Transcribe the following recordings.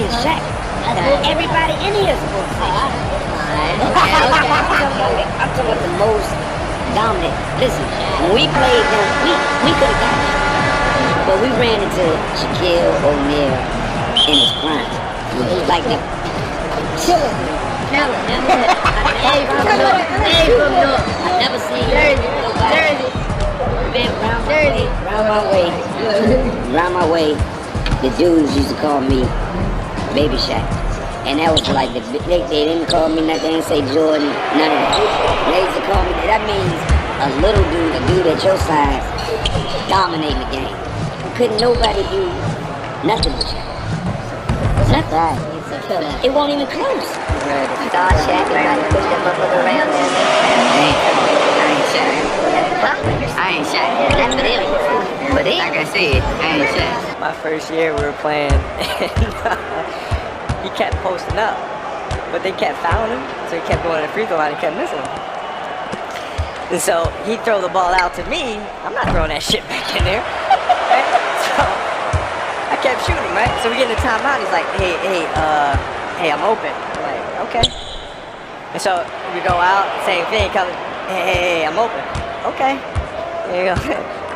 is Shaq. Everybody in here is supposed to say Shaq. I'm talking about the most dominant. Listen, when we played them, we could have got it. But we ran into Shaquille O'Neal in his prime. Like the killer. Never. Never seen nobody. Been round my way, the dudes used to call me Baby Shaq. And that was like, they didn't call me nothing, they didn't say Jordan, none of that. They used to call me, that means a little dude, a dude at your size, dominating the game. Couldn't nobody do nothing with Shaq. Nothing. It won't even close. Saw Shaq, everybody pushed him up around there. I ain't Shaq. That's for them. For them. Like I said, I ain't Shaq. My first year we were playing, and he kept posting up, but they kept fouling him, so he kept going to the free throw line and kept missing him. And so he'd throw the ball out to me. I'm not throwing that shit back in there. Right? So I kept shooting, right? So we get in the timeout. He's like, hey, I'm open. I'm like, okay. And so we go out, same thing. Come, hey, I'm open. Okay. There you go.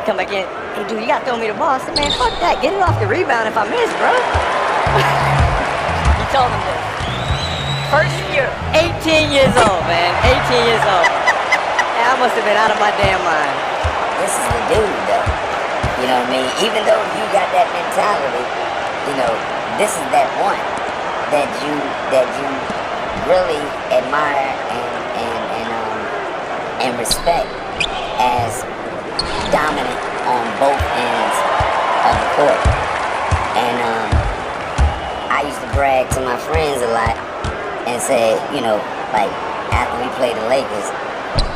Come back in. Hey, dude, you gotta throw me the ball. I said, man, fuck that. Get it off the rebound if I miss, bro. He told him this. First year, 18 years old, man. 18 years old. And I must have been out of my damn mind. This is the dude, though. You know what I mean? Even though you got that mentality, you know, this is that one that you really admire and respect as dominant on both ends of the court. And I used to brag to my friends a lot and say, you know, like after we played the Lakers,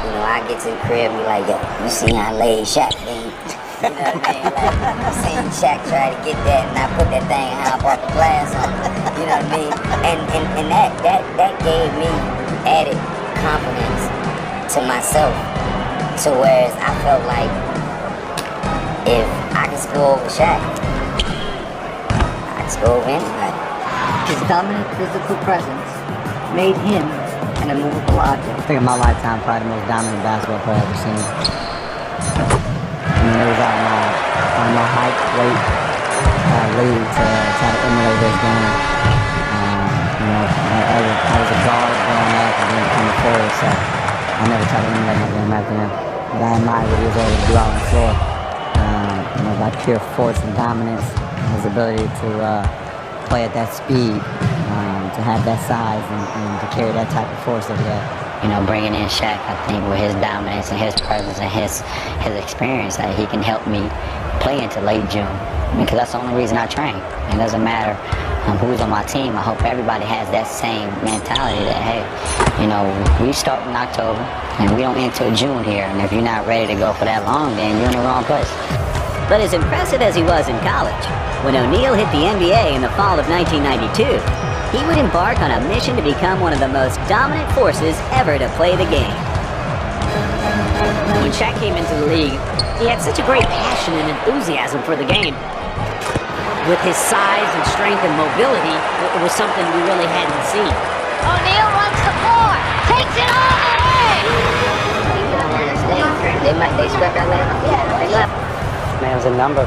you know, I get to the crib and be like, yo, you see how I laid Shaq, man? You know what I mean? Like, I seen Shaq try to get that and I put that thing high off the glass on him. You know what I mean? And that gave me added confidence to myself. To whereas I felt like if I could score over Shaq, I could score over anybody. His dominant physical presence made him an immovable object. I think in my lifetime, probably the most dominant basketball player I've ever seen. I mean, it was on my height, weight, league to try to emulate his game. You know, I was a guard growing up and then coming forward, so I never tried to emulate my game after him. But I admire what he was able to do out on the floor. You know, by pure force and dominance, his ability to play at that speed, to have that size and to carry that type of force that he had. You know, bringing in Shaq, I think with his dominance and his presence and his experience, that he can help me play into late June. Because that's the only reason I train. It doesn't matter who's on my team. I hope everybody has that same mentality that, hey, you know, we start in October and we don't end till June here. And if you're not ready to go for that long, then you're in the wrong place. But as impressive as he was in college, when O'Neal hit the NBA in the fall of 1992, he would embark on a mission to become one of the most dominant forces ever to play the game. When Shaq came into the league, he had such a great passion and enthusiasm for the game. With his size and strength and mobility, it was something we really hadn't seen. O'Neal runs the floor, takes it all the way! They swept that last. Yeah, they left. Man, it was a number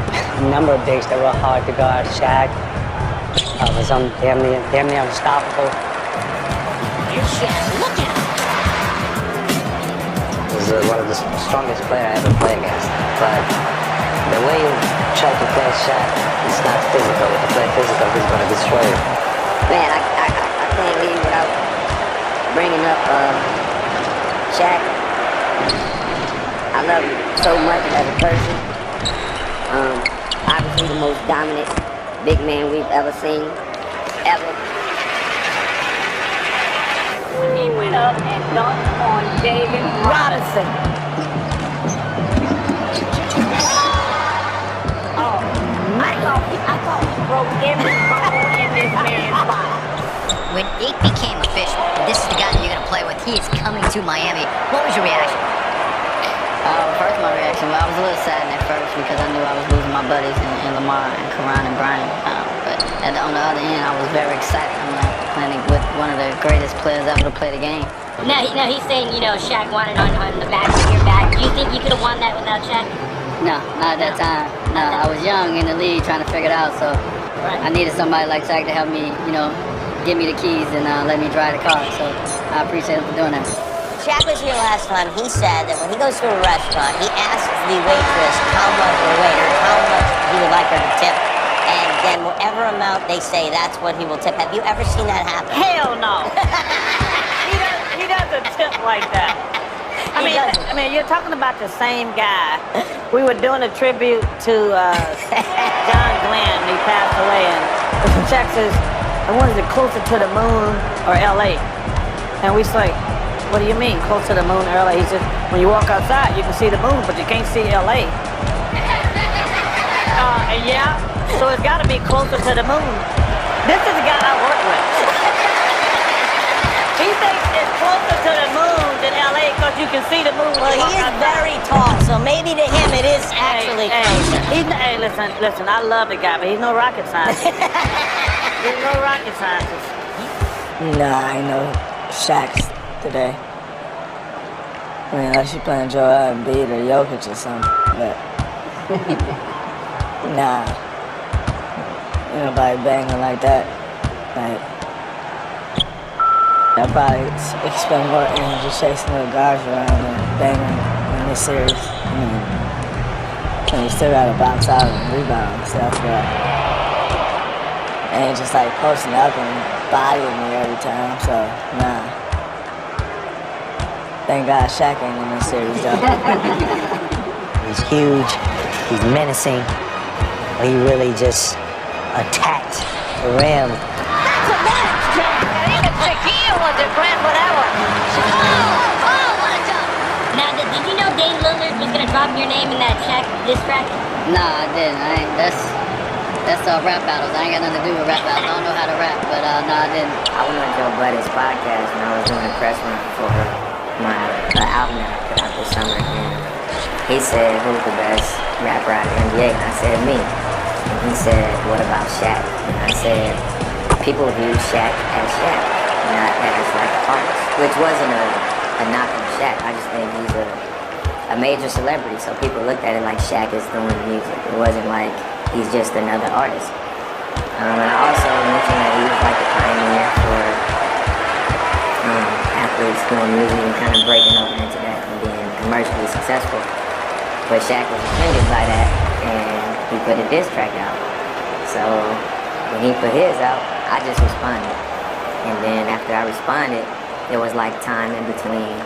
of days that were hard to guard. Shaq was damn near unstoppable. Here's Shaq, look at him! He was one of the strongest players I ever played against. But the way you try to play Shaq, it's not physical. If you play physical, he's going to destroy you. Man, I can't leave without bringing up Shaq. I love him so much as a person. Obviously the most dominant big man we've ever seen, ever. He went up and dunked on David Robinson. Oh, I thought he broke every bone in this man's body. When it became official, this is the guy that you're going to play with, he is coming to Miami. What was your reaction? First, my reaction, I was a little sad at first because I knew I was losing my buddies in Lamar and Karan and Brian. But on the other end, I was very excited. I'm like playing with one of the greatest players ever to play the game. Now he's saying, Shaq won it on the back of your back. Do you think you could have won that without Shaq? No, not at that time. No, I was young in the league trying to figure it out, so I needed somebody like Shaq to help me, give me the keys and let me drive the car. So I appreciate him for doing that. Shaq was here last time. He said that when he goes to a restaurant, he asks the waitress how much he would like her to tip. And then whatever amount they say, that's what he will tip. Have you ever seen that happen? Hell no. he doesn't tip like that. I mean, you're talking about the same guy. We were doing a tribute to John Glenn. He passed away, and Shaq says, "I wanted it closer to the moon or L.A." And we say, "What do you mean, close to the moon or L.A.?" He says, "When you walk outside, you can see the moon, but you can't see L.A." Yeah, so it's got to be closer to the moon. This is the guy I work with. He thinks it's closer to the moon than L.A. because you can see the moon. Well, he is very tall, so maybe to him it is actually closer. Hey, listen, I love the guy, but he's no rocket scientist. He's no rocket scientist. Nah, I know Shaq's today. I mean, unless you're playing Joel Embiid or Jokic or something, but nah. Ain't nobody banging like that. Like, I probably expend more energy chasing little guards around and banging in this series. I mean, and you still gotta box out and rebound and stuff, but ain't just like posting up and bodying me every time, so nah. Thank God Shaq ain't in this series though. He's huge, he's menacing, he really just attacked the rim. That's a match, John. Even Shaquille was a grand whatever. Oh, what a jump. Now, did you know Dame Lillard was going to drop your name in that Shaq diss track? Nah, I didn't. That's rap battles. I ain't got nothing to do with rap battles. I don't know how to rap, but no, I didn't. I went on Joe Budden's podcast when I was doing a press run for my album that I put out this summer, and he said, "Who's the best rapper out of the NBA?" And I said, "Me." And he said, "What about Shaq?" And I said, "People view Shaq as Shaq, not as like an artist," which wasn't a knock on Shaq. I just think he's a major celebrity, so people looked at it like Shaq is doing music. It wasn't like he's just another artist. And I also mentioned that he was like a pioneer for athletes doing music and kind of breaking over into that and being commercially successful. But Shaq was offended by that, and he put a diss track out. So when he put his out, I just responded. And then after I responded, there was like time in between.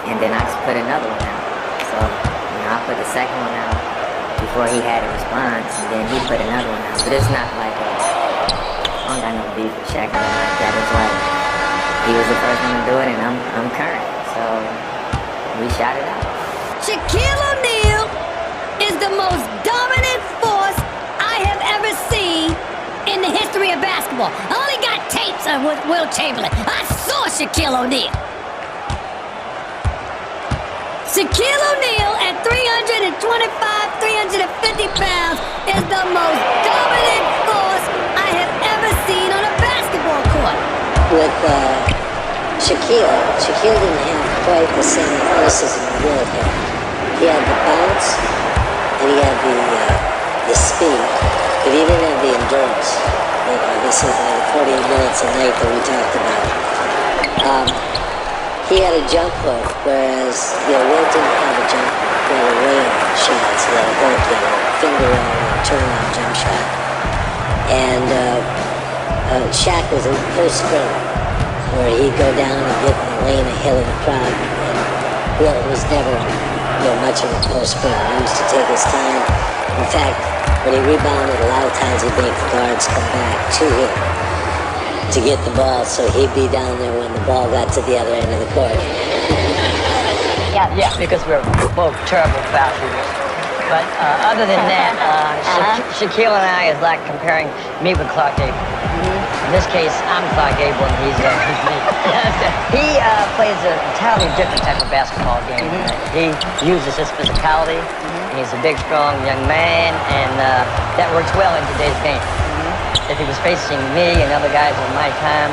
And then I just put another one out. So, I put the second one out before he had a response, and then he put another one out. But it's not like I don't got no beef with Shaq or nothing like that. It's like he was the first one to do it, and I'm current. So we shot it out. Shaquille O'Neal is the most dominant force I have ever seen in the history of basketball. I only got tapes of Will Chamberlain. I saw Shaquille O'Neal. Shaquille O'Neal at 325, 350 pounds is the most dominant force I have ever seen on a basketball court. With Shaquille didn't have quite the same athleticism Will had. He had the bounce and he had the speed, but he didn't have the endurance. This is the 48 minutes a night that we talked about. He had a jump hook, whereas Will didn't have a jump hook. He had a range shots, he had a hook, he had a finger roll, and a turnaround jump shot. And Shaq was a post sprinter, where he'd go down and get in the lane and hill in the crowd. And Will was never much of a post sprinter. He used to take his time. In fact, when he rebounded, a lot of times he'd make the guards come back to him to get the ball, so he'd be down there when the ball got to the other end of the court. Yeah, because we're both terrible foul shooters. But other than that, Shaquille and I is like comparing me with Clark Gable. In this case, I'm Clark Gable and he's me. He plays an entirely different type of basketball game. He uses his physicality. He He's a big, strong young man, and that works well in today's game. If he was facing me and other guys of my time,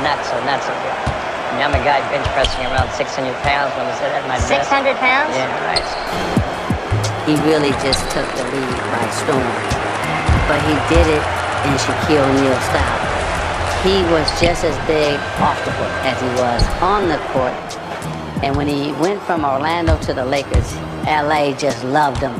not so good. I mean, I'm a guy bench pressing around 600 pounds when I was at my best. 600 pounds? Yeah, right. He really just took the league by storm. But he did it in Shaquille O'Neal style. He was just as big off the court as he was on the court. And when he went from Orlando to the Lakers, LA just loved him.